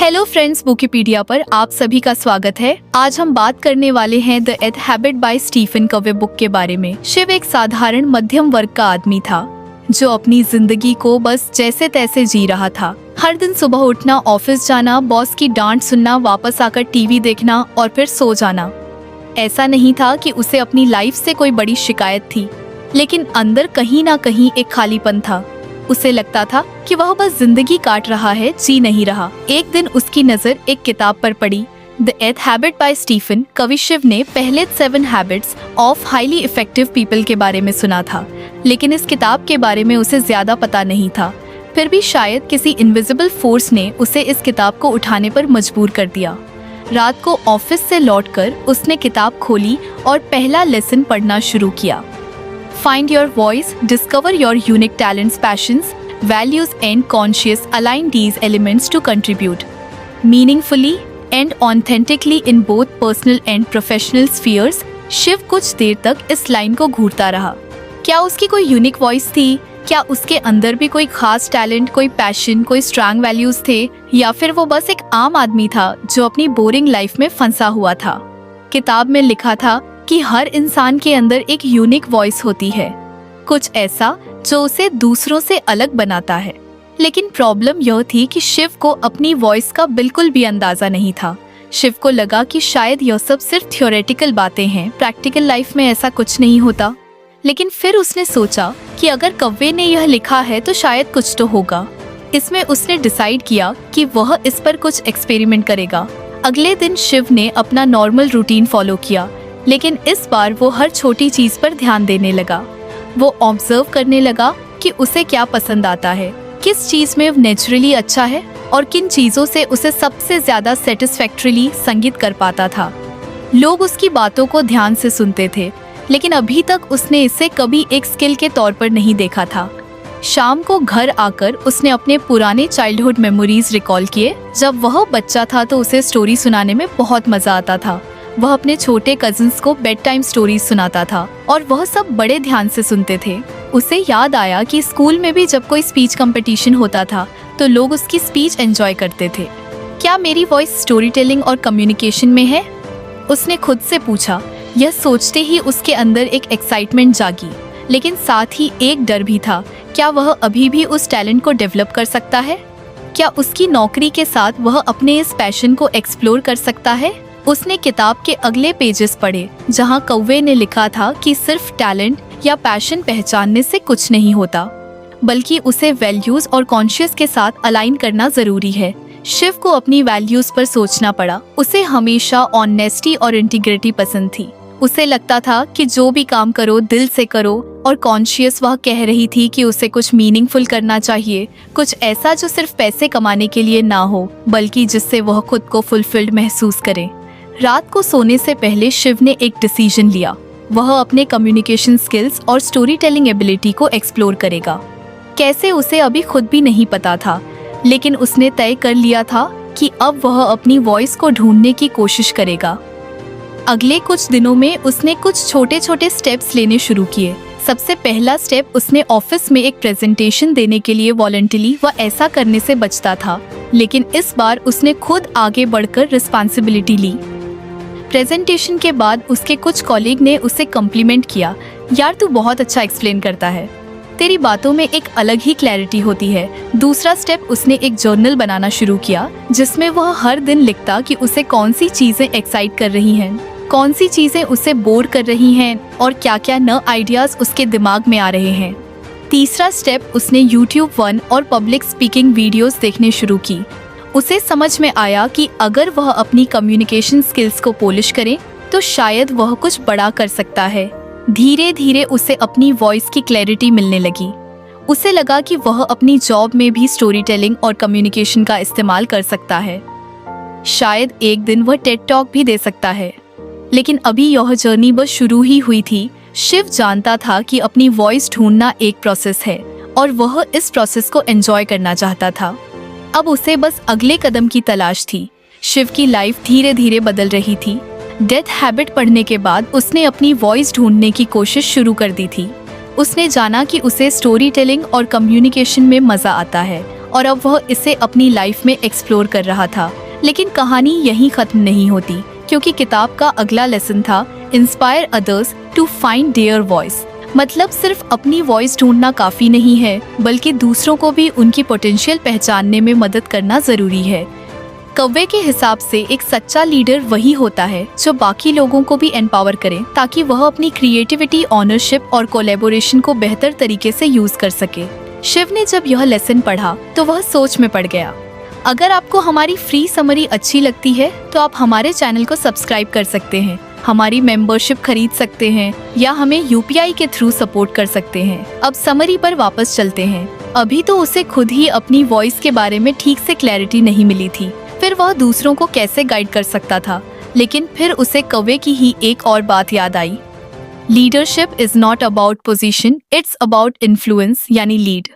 Hello friends, बुकीपीडिया पर आप सभी का स्वागत है। आज हम बात करने वाले हैं the eighth habit by Stephen Covey book के बारे में। शिव एक साधारण मध्यम वर्ग का आदमी था जो अपनी जिंदगी को बस जैसे तैसे जी रहा था। हर दिन सुबह उठना, ऑफिस जाना, बॉस की डांट सुनना, वापस आकर टीवी देखना और फिर सो जाना। ऐसा नहीं था कि उसे अपनी लाइफ से कोई बड़ी शिकायत थी, लेकिन अंदर कहीं ना कहीं एक खालीपन था। उसे लगता था कि वह बस जिंदगी काट रहा है, जी नहीं रहा। एक दिन उसकी नजर एक किताब पर पड़ी, the eighth habit by Stephen कवी। शिव ने पहले 7 habits of highly effective people के बारे में सुना था, लेकिन इस किताब के बारे में उसे ज्यादा पता नहीं था। फिर भी शायद किसी इनविजिबल फोर्स ने उसे इस किताब को उठाने पर मजबूर कर दिया। रात को ऑफिस से लौटकर उसने किताब खोली और पहला लेसन पढ़ना शुरू किया। Find your voice, discover your unique talents, passions, values and conscious align these elements to contribute meaningfully and authentically in both personal and professional spheres। Shiv कुछ देर तक इस लाइन को घूरता रहा। क्या उसकी कोई यूनिक वॉइस थी? क्या उसके अंदर भी कोई खास टैलेंट, कोई पैशन, कोई स्ट्रॉन्ग वैल्यूज थे, या फिर वो बस एक आम आदमी था जो अपनी बोरिंग लाइफ में फंसा हुआ था? किताब में लिखा था कि हर इंसान के अंदर एक यूनिक वॉइस होती है, कुछ ऐसा जो उसे दूसरों से अलग बनाता है। लेकिन प्रॉब्लम यह थी कि शिव को अपनी वॉइस का बिल्कुल भी अंदाजा नहीं था। शिव को लगा कि शायद यह सब सिर्फ थ्योरेटिकल बातें हैं, प्रैक्टिकल लाइफ में ऐसा कुछ नहीं होता। लेकिन फिर उसने सोचा कि अगर कव्वे ने यह लिखा है तो शायद कुछ तो होगा। इसमें उसने डिसाइड किया कि वह इस पर कुछ एक्सपेरिमेंट करेगा। अगले दिन शिव ने अपना नॉर्मल रूटीन फॉलो किया, लेकिन इस बार वो हर छोटी चीज पर ध्यान देने लगा। वो ऑब्जर्व करने लगा कि उसे क्या पसंद आता है, किस चीज में वो नेचुरली अच्छा है और किन चीजों से उसे सबसे ज्यादा सेटिस्फैक्टरीली संगीत कर पाता था। लोग उसकी बातों को ध्यान से सुनते थे, लेकिन अभी तक उसने इसे कभी एक स्किल के तौर पर नहीं देखा था। शाम को घर आकर उसने अपने पुराने चाइल्डहुड मेमोरीज रिकॉल किए। जब वह बच्चा था तो उसे स्टोरी सुनाने में बहुत मजा आता था। वह अपने छोटे कजिन्स को बेड टाइम स्टोरीज सुनाता था और वह सब बड़े ध्यान से सुनते थे। उसे याद आया कि स्कूल में भी जब कोई स्पीच कंपटीशन होता था तो लोग उसकी स्पीच एंजॉय करते थे। क्या मेरी वॉइस स्टोरी टेलिंग और कम्युनिकेशन में है? उसने खुद से पूछा। यह सोचते ही उसके अंदर एक एक्साइटमेंट जागी, लेकिन साथ ही एक डर भी था। क्या वह अभी भी उस टैलेंट को डेवलप कर सकता है? क्या उसकी नौकरी के साथ वह अपने इस पैशन को एक्सप्लोर कर सकता है? उसने किताब के अगले पेजेस पढ़े, जहां कव्वे ने लिखा था कि सिर्फ टैलेंट या पैशन पहचानने से कुछ नहीं होता, बल्कि उसे वैल्यूज और कॉन्शियस के साथ अलाइन करना जरूरी है। शिव को अपनी वैल्यूज पर सोचना पड़ा। उसे हमेशा ऑनेस्टी और इंटीग्रिटी पसंद थी। उसे लगता था कि जो भी काम करो दिल से करो, और कॉन्शियस वह कह रही थी कि उसे कुछ मीनिंगफुल करना चाहिए, कुछ ऐसा जो सिर्फ पैसे कमाने के लिए ना हो, बल्कि जिससे वह खुद को फुलफिल्ड महसूस करे। रात को सोने से पहले शिव ने एक डिसीजन लिया। वह अपने कम्युनिकेशन स्किल्स और स्टोरी टेलिंग एबिलिटी को एक्सप्लोर करेगा। कैसे, उसे अभी खुद भी नहीं पता था, लेकिन उसने तय कर लिया था कि अब वह अपनी वॉइस को ढूंढने की कोशिश करेगा। अगले कुछ दिनों में उसने कुछ छोटे छोटे स्टेप्स लेने शुरू किए। सबसे पहला स्टेप, उसने ऑफिस में एक प्रेजेंटेशन देने के लिए वॉलंटली वह ऐसा करने से बचता था, लेकिन इस बार उसने खुद आगे बढ़कर रिस्पॉन्सिबिलिटी ली। प्रेजेंटेशन के बाद उसके कुछ कॉलीग ने उसे कम्प्लीमेंट किया। यार, तू बहुत अच्छा एक्सप्लेन करता है, तेरी बातों में एक अलग ही क्लैरिटी होती है। दूसरा स्टेप, उसने एक जर्नल बनाना शुरू किया, जिसमें वह हर दिन लिखता कि उसे कौन सी चीजें एक्साइट कर रही हैं, कौन सी चीजें उसे बोर कर रही हैं और क्या क्या नए आइडियाज उसके दिमाग में आ रहे हैं। तीसरा स्टेप, उसने YouTube 1 और पब्लिक स्पीकिंग वीडियोस देखने शुरू की। उसे समझ में आया कि अगर वह अपनी कम्युनिकेशन स्किल्स को पॉलिश करे तो शायद वह कुछ बड़ा कर सकता है। धीरे धीरे उसे अपनी वॉइस की क्लैरिटी मिलने लगी। उसे लगा कि वह अपनी जॉब में भी स्टोरी टेलिंग और कम्युनिकेशन का इस्तेमाल कर सकता है। शायद एक दिन वह टेड टॉक भी दे सकता है। लेकिन अभी यह जर्नी बस शुरू ही हुई थी। शिव जानता था कि अपनी वॉइस ढूंढना एक प्रोसेस है और वह इस प्रोसेस को एंजॉय करना चाहता था। अब उसे बस अगले कदम की तलाश थी। शिव की लाइफ धीरे धीरे बदल रही थी। डेथ हैबिट पढ़ने के बाद उसने अपनी वॉइस ढूंढने की कोशिश शुरू कर दी थी। उसने जाना कि उसे स्टोरी टेलिंग और कम्युनिकेशन में मजा आता है और अब वह इसे अपनी लाइफ में एक्सप्लोर कर रहा था। लेकिन कहानी यहीं खत्म नहीं होती, क्योंकि किताब का अगला लेसन था inspire others to find their voice. मतलब सिर्फ अपनी वॉइस ढूंढना काफी नहीं है, बल्कि दूसरों को भी उनकी पोटेंशियल पहचानने में मदद करना जरूरी है। कव्वे के हिसाब से एक सच्चा लीडर वही होता है जो बाकी लोगों को भी एम्पावर करे, ताकि वह अपनी क्रिएटिविटी, ऑनरशिप और कोलैबोरेशन को बेहतर तरीके से यूज कर सके। शिव ने जब यह लेसन पढ़ा तो वह सोच में पड़ गया। अगर आपको हमारी फ्री समरी अच्छी लगती है तो आप हमारे चैनल को सब्सक्राइब कर सकते हैं, हमारी मेंबरशिप खरीद सकते हैं या हमें UPI के थ्रू सपोर्ट कर सकते हैं। अब समरी पर वापस चलते हैं। अभी तो उसे खुद ही अपनी वॉइस के बारे में ठीक से क्लैरिटी नहीं मिली थी, फिर वह दूसरों को कैसे गाइड कर सकता था। लेकिन फिर उसे कव्वे की ही एक और बात याद आई। Leadership is not about position, it's about influence, यानी लीड।